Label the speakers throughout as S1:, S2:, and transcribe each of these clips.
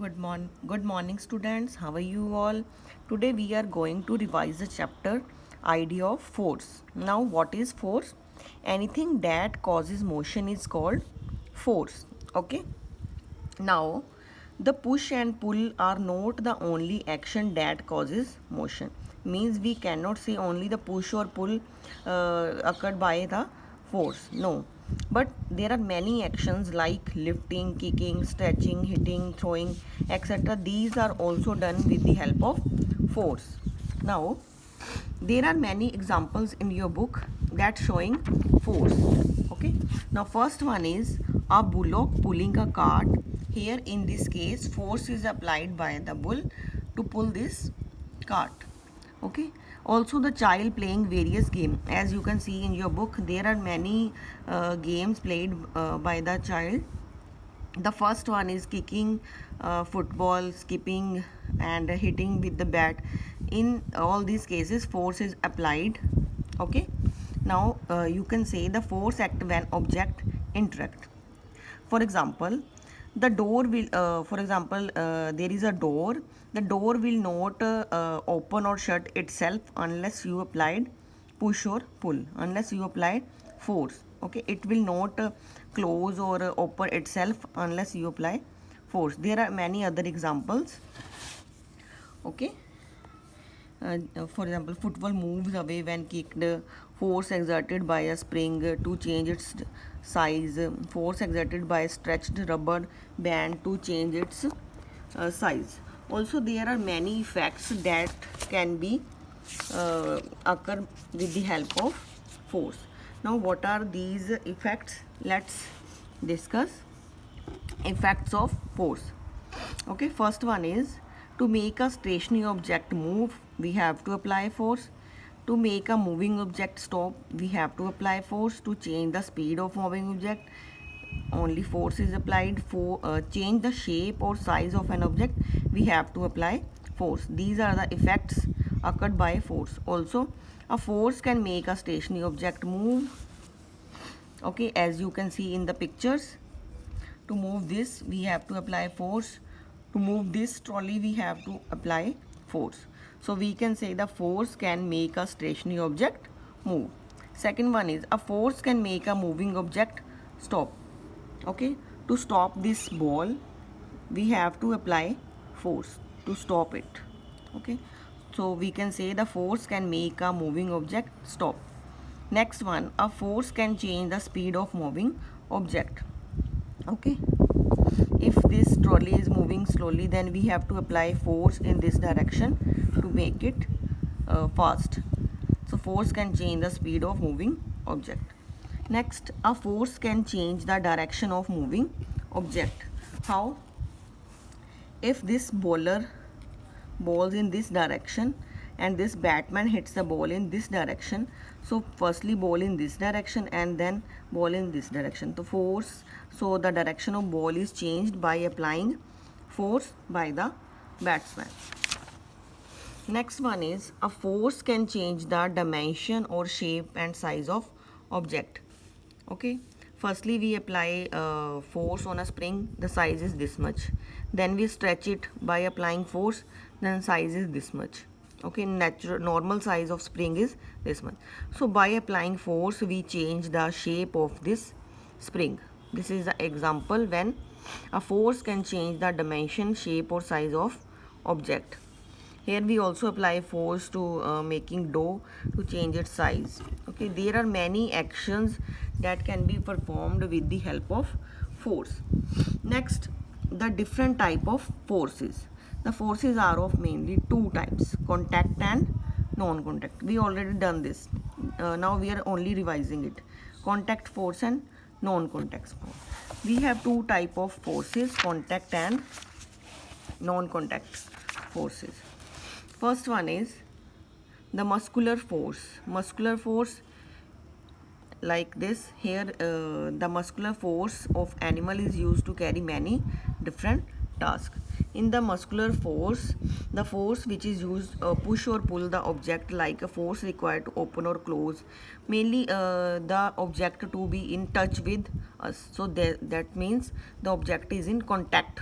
S1: Good morning, students. How are you all? Today we are going to revise the chapter idea of force. Now, what is force? Anything that causes motion is called force. Okay. Now, the push and pull are not the only action that causes motion. Means we cannot say only the push or pull occurred by the force. No. But there are many actions like lifting, kicking, stretching, hitting, throwing, etc. These are also done with the help of force. Now, there are many examples in your book that showing force. Okay. Now, first one is a bullock pulling a cart. Here in this case, force is applied by the bull to pull this cart. Okay. Also, the child playing various games. As you can see in your book, there are many games played by the child. The first one is kicking, football, skipping, and hitting with the bat. In all these cases, force is applied. Okay. Now you can say the force act when object interact. For example, the door will. For example, there is a door. The door will not open or shut itself unless you applied push or pull. Unless you applied force. Okay, it will not close or open itself unless you apply force. There are many other examples. Okay. For example, football moves away when kicked. Force exerted by a spring to change its size. Force exerted by a stretched rubber band to change its size. Also, there are many effects that can be occur with the help of force. Now, what are these effects? Let's discuss effects of force. Okay, first one is to make a stationary object move, we have to apply force. To make a moving object stop, we have to apply force. To change the speed of moving object, only force is applied. For change the shape or size of an object, we have to apply force. These are the effects occurred by force. Also, a force can make a stationary object move. Okay, as you can see in the pictures, to move this we have to apply force. To move this trolley we have to apply force. So we can say the force can make a stationary object move. Second one is a force can make a moving object stop. Okay, to stop this ball we have to apply force to stop it. Okay, so we can say the force can make a moving object stop. Next one, a force can change the speed of moving object. Okay, if this trolley is moving slowly, then we have to apply force in this direction to make it fast. So force can change the speed of moving object. Next, a force can change the direction of moving object. How? If this bowler balls in this direction and this batman hits the ball in this direction, so firstly ball in this direction and then ball in this direction, the force, so the direction of ball is changed by applying force by the batsman. Next one is a force can change the dimension or shape and size of object. Okay, firstly we apply force on a spring, the size is this much. Then we stretch it by applying force, then size is this much. Okay, natural normal size of spring is this much. So by applying force we change the shape of this spring. This is the example when a force can change the dimension, shape or size of object. Here we also apply force to making dough to change its size. Okay, there are many actions that can be performed with the help of force. Next, the different type of forces. The forces are of mainly two types, contact and non-contact. We already done this. Now we are only revising it. Contact force and non-contact force. We have two type of forces, contact and non-contact forces. First one is the muscular force. Muscular force like this. Here the muscular force of animal is used to carry many different tasks. In the muscular force, the force which is used push or pull the object, like a force required to open or close, mainly the object to be in touch with us. So that means the object is in contact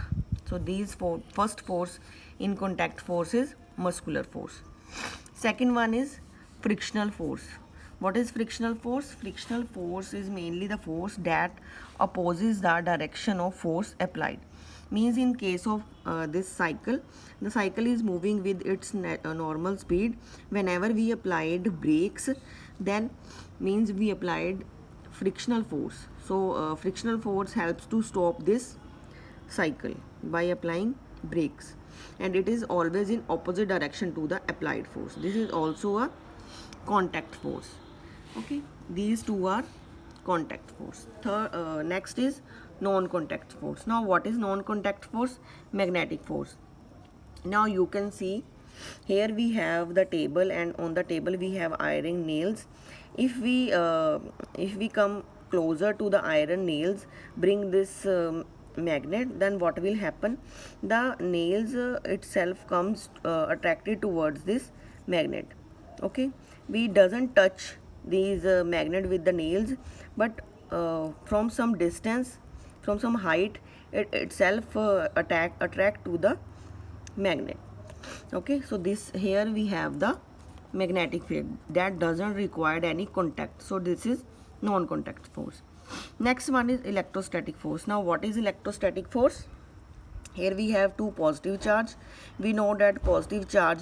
S1: So these first force in contact force is muscular force. Second one is frictional force. What is frictional force? Frictional force is mainly the force that opposes the direction of force applied. Means in case of this cycle, the cycle is moving with its normal speed. Whenever we applied brakes, then means we applied frictional force. So frictional force helps to stop this cycle by applying brakes, and it is always in opposite direction to the applied force. This is also a contact force. Okay, these two are contact force. Next is non-contact force. Now what is non-contact force? Magnetic force. Now you can see here we have the table, and on the table we have iron nails. If we come closer to the iron nails, bring this magnet, then what will happen? The nails itself comes attracted towards this magnet. Okay, we doesn't touch these magnet with the nails, but from some distance, from some height, it itself attract to the magnet. Okay, so this here we have the magnetic field that doesn't require any contact, so this is non-contact force. Next one is electrostatic force. Now what is electrostatic force? Here we have two positive charge. We know that positive charge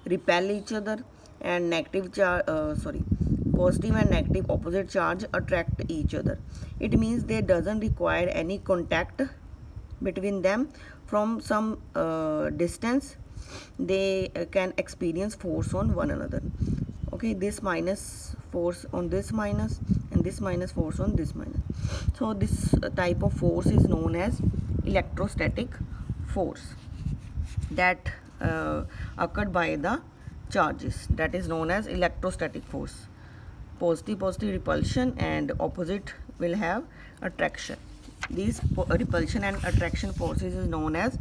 S1: repel each other, and positive and negative opposite charge attract each other. It means they doesn't require any contact between them. From some distance, they can experience force on one another. Okay, this minus force on this minus, and this minus force on this minus. So this type of force is known as electrostatic force that occurred by the charges, that is known as electrostatic force. Positive repulsion, and opposite will have attraction. These repulsion and attraction forces is known as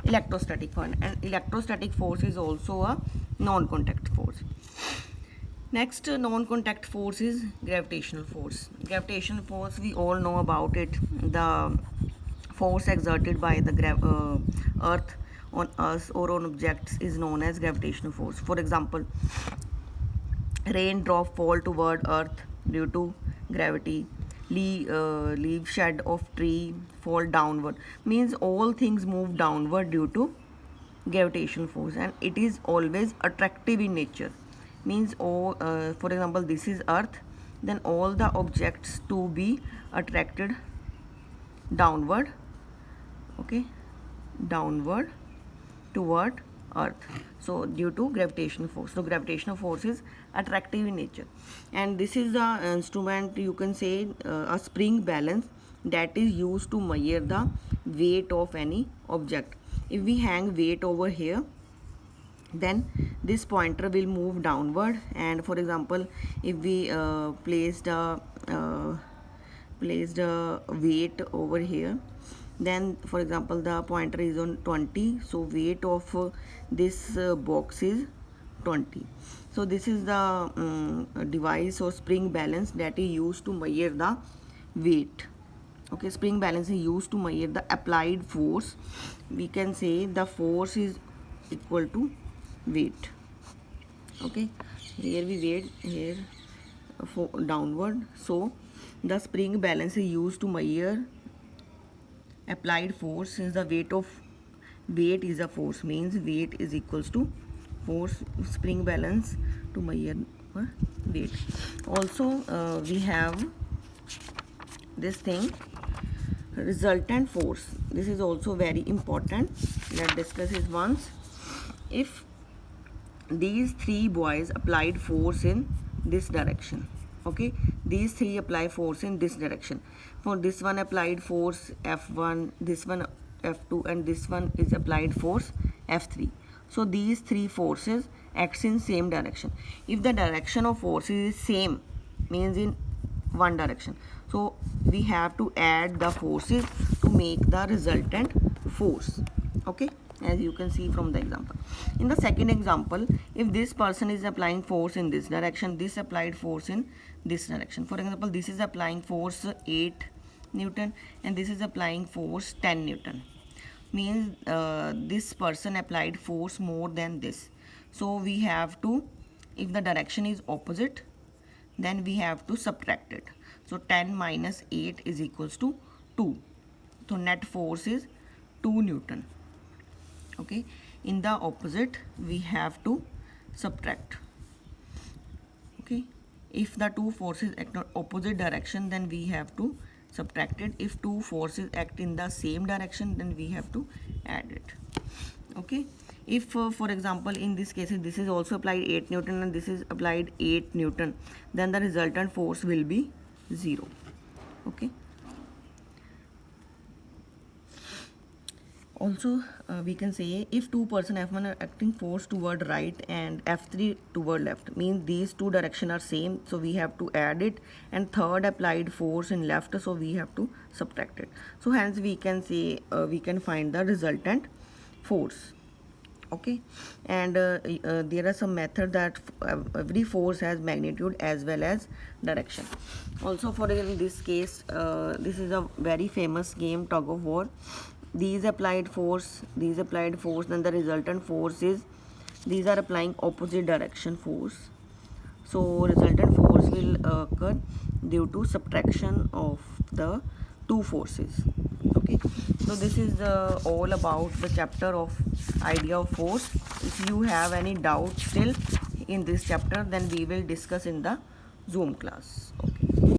S1: electrostatic force, and electrostatic force is also a non-contact force. Next non-contact force is gravitational force. Gravitational force, we all know about it. The force exerted by the earth on us or on objects is known as gravitational force. For example, raindrop fall toward earth due to gravity. Leaf shed of tree fall downward. Means all things move downward due to gravitational force, and it is always attractive in nature. Means all, for example, this is earth, then all the objects to be attracted downward. Okay, downward toward earth, so due to gravitational force. So gravitational force is attractive in nature, and this is the instrument, you can say, a spring balance, that is used to measure the weight of any object. If we hang weight over here, then this pointer will move downward, and for example, if we place the weight over here, then for example the pointer is on 20, so weight of this box is 20. So this is the device or spring balance that is used to measure the weight. Okay, spring balance is used to measure the applied force. We can say the force is equal to weight. Okay, here we weight here for downward, so the spring balance is used to measure applied force. Since the weight is a force, means weight is equals to force, spring balance to measure weight. Also we have this thing, resultant force. This is also very important. Let's discuss it once. If these three boys applied force in this direction, okay, these three apply force in this direction. For this one applied force F1, this one F2, and this one is applied force F3. So these three forces acts in same direction. If the direction of force is same, means in one direction, so we have to add the forces to make the resultant force. Okay, as you can see from the example. In the second example, if this person is applying force in this direction, this applied force in this direction. For example, this is applying force 8 Newton, and this is applying force 10 Newton. means this person applied force more than this. So we have to, if the direction is opposite, then we have to subtract it. So 10 minus 8 is equals to 2. So net force is 2 Newton. Okay, in the opposite we have to subtract. Okay, if the two forces act in opposite direction, then we have to subtract it. If two forces act in the same direction, then we have to add it. Okay, if for example in this case this is also applied 8 Newton and this is applied 8 Newton, then the resultant force will be 0. Okay, also we can say if two person F1 are acting force toward right and F3 toward left, means these two direction are same, so we have to add it, and third applied force in left, so we have to subtract it. So hence we can say we can find the resultant force. Okay, and there are some method that every force has magnitude as well as direction. Also for in this case this is a very famous game, tug of war. These applied force, then the resultant force is, these are applying opposite direction force, so resultant force will occur due to subtraction of the two forces. Okay, so this is all about the chapter of idea of force. If you have any doubt still in this chapter, then we will discuss in the Zoom class. Okay.